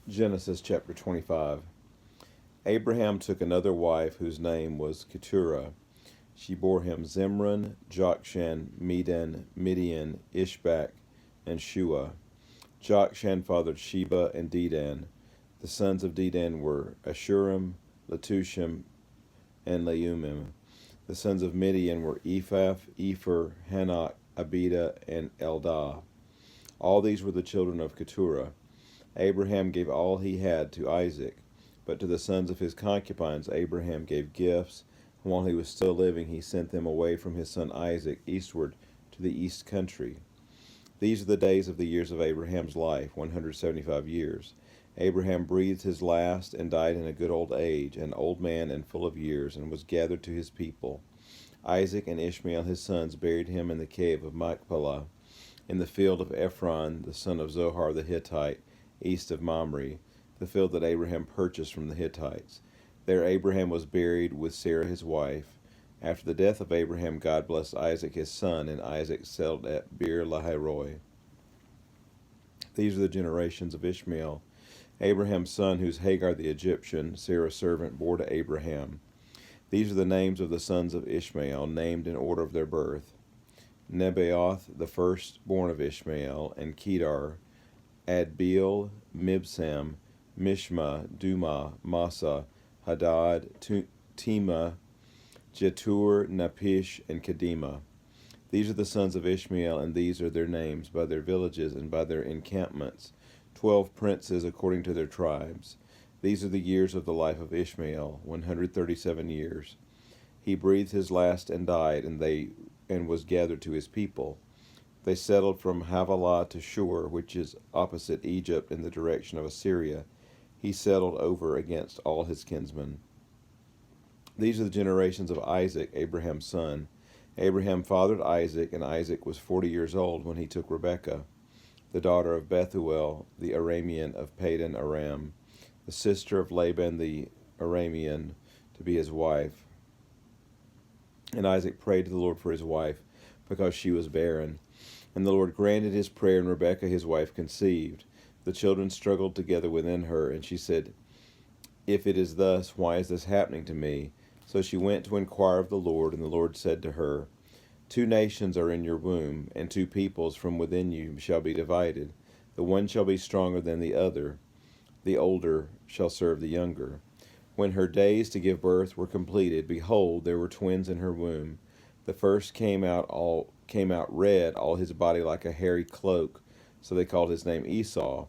Genesis chapter 25. Abraham took another wife whose name was Keturah. She bore him Zimran, Jokshan, Medan, Midian, Ishbak, and Shua. Jokshan fathered Sheba and Dedan. The sons of Dedan were Ashurim, Letushim, and Leumim. The sons of Midian were Ephah, Epher, Hanok, Abida, and Eldah. All these were the children of Keturah. Abraham gave all he had to Isaac, but to the sons of his concubines Abraham gave gifts, and while he was still living he sent them away from his son Isaac eastward to the east country. These are the days of the years of Abraham's life, 175 years. Abraham breathed his last and died in a good old age, an old man and full of years, and was gathered to his people. Isaac and Ishmael his sons buried him in the cave of Machpelah, in the field of Ephron the son of Zohar the Hittite, east of Mamre, the field that Abraham purchased from the Hittites. There Abraham was buried with Sarah his wife. After the death of Abraham, God blessed Isaac his son, and Isaac settled at Beer-lahai-roi. These are the generations of Ishmael, Abraham's son, whose Hagar the Egyptian, Sarah's servant, bore to Abraham. These are the names of the sons of Ishmael, named in order of their birth: Nebaioth, the firstborn of Ishmael, and Kedar, Adbeel, Mibsam, Mishma, Duma, Massa, Hadad, Tema, Jetur, Napish, and Kedema. These are the sons of Ishmael, and these are their names, by their villages and by their encampments, 12 princes according to their tribes. These are the years of the life of Ishmael, 137 years. He breathed his last and died, and was gathered to his people. They settled from Havilah to Shur, which is opposite Egypt in the direction of Assyria. He settled over against all his kinsmen. These are the generations of Isaac, Abraham's son. Abraham fathered Isaac, and Isaac was 40 years old when he took Rebekah, the daughter of Bethuel, the Aramean of Padan Aram, the sister of Laban the Aramean, to be his wife. And Isaac prayed to the Lord for his wife, because she was barren. And the Lord granted his prayer, and Rebekah his wife conceived. The children struggled together within her, and she said, "If it is thus, why is this happening to me?" So she went to inquire of the Lord, and the Lord said to her, "Two nations are in your womb, and two peoples from within you shall be divided. The one shall be stronger than the other. The older shall serve the younger." When her days to give birth were completed, behold, there were twins in her womb. The first came out red, all his body like a hairy cloak, so they called his name Esau.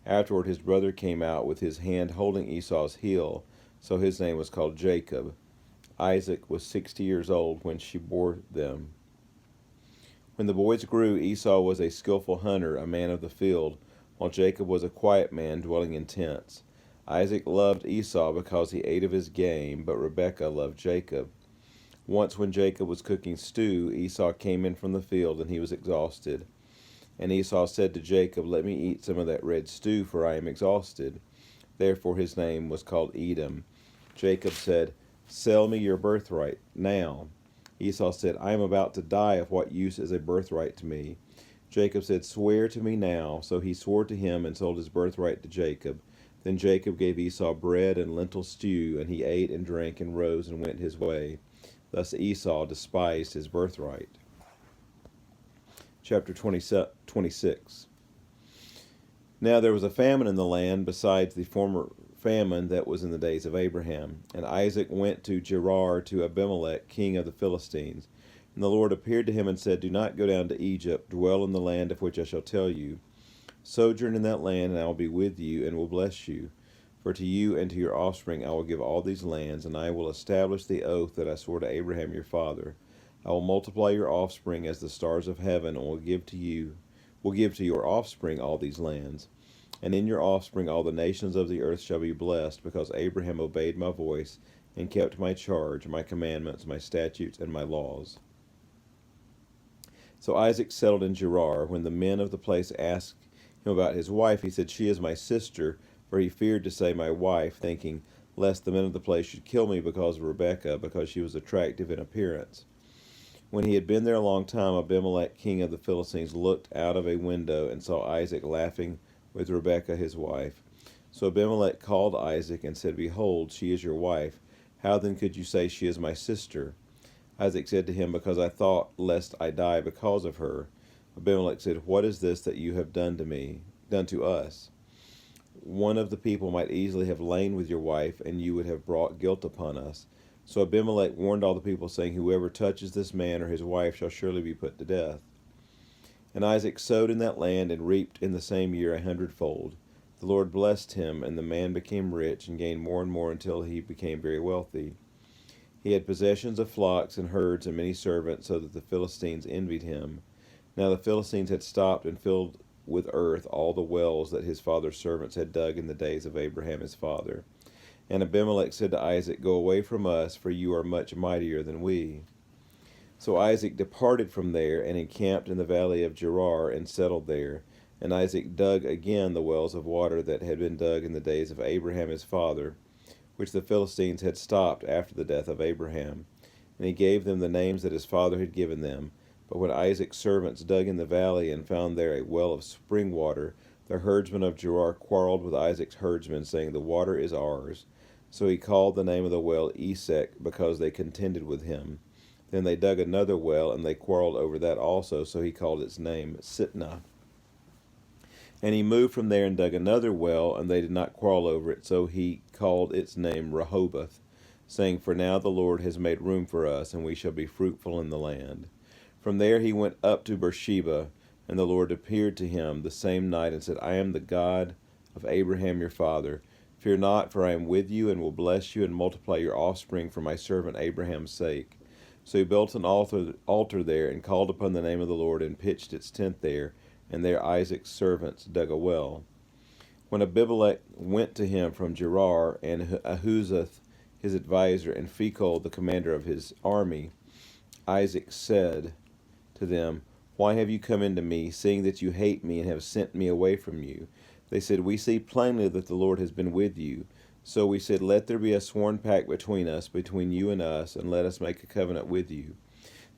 Afterward his brother came out with his hand holding Esau's heel, so his name was called Jacob. Isaac was 60 years old when she bore them. When the boys grew, Esau was a skillful hunter, a man of the field, while Jacob was a quiet man dwelling in tents. Isaac loved Esau because he ate of his game, but Rebekah loved Jacob. Once when Jacob was cooking stew, Esau came in from the field, and he was exhausted. And Esau said to Jacob, "Let me eat some of that red stew, for I am exhausted." Therefore his name was called Edom. Jacob said, "Sell me your birthright now." Esau said, "I am about to die. Of what use is a birthright to me?" Jacob said, "Swear to me now." So he swore to him and sold his birthright to Jacob. Then Jacob gave Esau bread and lentil stew, and he ate and drank and rose and went his way. Thus Esau despised his birthright. Chapter 26. Now there was a famine in the land besides the former famine that was in the days of Abraham. And Isaac went to Gerar to Abimelech, king of the Philistines. And the Lord appeared to him and said, "Do not go down to Egypt. Dwell in the land of which I shall tell you. Sojourn in that land, and I will be with you, and will bless you. For to you and to your offspring I will give all these lands, and I will establish the oath that I swore to Abraham your father. I will multiply your offspring as the stars of heaven, and will give to your offspring all these lands. And in your offspring all the nations of the earth shall be blessed, because Abraham obeyed my voice, and kept my charge, my commandments, my statutes, and my laws." So Isaac settled in Gerar. When the men of the place asked him about his wife, he said, "She is my sister," for he feared to say "my wife," thinking lest the men of the place should kill me because of Rebekah, because she was attractive in appearance. When he had been there a long time, Abimelech, king of the Philistines, looked out of a window and saw Isaac laughing with Rebekah his wife. So Abimelech called Isaac and said, Behold, she is your wife. How then could you say she is my sister? Isaac said to him, Because I thought, lest I die because of her. Abimelech said, What is this that you have done to us? One of the people might easily have lain with your wife, and you would have brought guilt upon us. So Abimelech warned all the people, saying, Whoever touches this man or his wife shall surely be put to death. And Isaac sowed in that land and reaped in the same year 100-fold. The Lord blessed him, and the man became rich and gained more and more until he became very wealthy. He had possessions of flocks and herds and many servants, so that the Philistines envied him. Now the Philistines had stopped and filled with earth all the wells that his father's servants had dug in the days of Abraham his father. And Abimelech said to Isaac, Go away from us, for you are much mightier than we. So Isaac departed from there and encamped in the valley of Gerar and settled there. And Isaac dug again the wells of water that had been dug in the days of Abraham his father, which the Philistines had stopped after the death of Abraham. And he gave them the names that his father had given them. But when Isaac's servants dug in the valley and found there a well of spring water, the herdsmen of Gerar quarreled with Isaac's herdsmen, saying, The water is ours. So he called the name of the well Esek, because they contended with him. Then they dug another well, and they quarreled over that also, so he called its name Sitnah. And he moved from there and dug another well, and they did not quarrel over it, so he called its name Rehoboth, saying, For now the Lord has made room for us, and we shall be fruitful in the land. From there he went up to Beersheba, and the Lord appeared to him the same night, and said, I am the God of Abraham your father. Fear not, for I am with you, and will bless you, and multiply your offspring for my servant Abraham's sake. So he built an altar there, and called upon the name of the Lord, and pitched its tent there, and there Isaac's servants dug a well. When Abimelech went to him from Gerar, and Ahuzzath his advisor, and Phicol the commander of his army, Isaac said to them, Why have you come into me, seeing that you hate me and have sent me away from you? They said, We see plainly that the Lord has been with you. So we said, Let there be a sworn pact between us, between you and us, and let us make a covenant with you,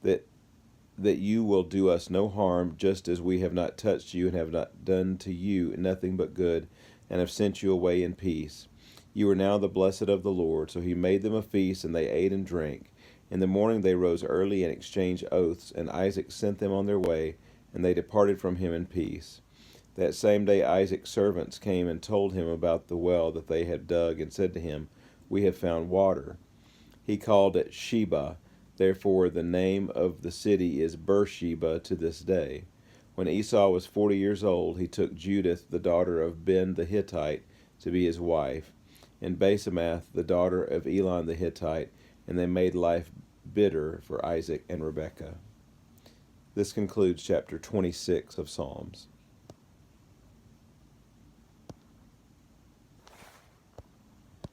that you will do us no harm, just as we have not touched you and have not done to you nothing but good, and have sent you away in peace. You are now the blessed of the Lord. So he made them a feast, and they ate and drank. In the morning they rose early and exchanged oaths, and Isaac sent them on their way, and they departed from him in peace. That same day Isaac's servants came and told him about the well that they had dug, and said to him, We have found water. He called it Sheba. Therefore the name of the city is Beersheba to this day. When Esau was 40 years old, he took Judith, the daughter of Ben the Hittite, to be his wife, and Basemath, the daughter of Elon the Hittite, and they made life bitter for Isaac and Rebekah. This concludes chapter 26 of Psalms.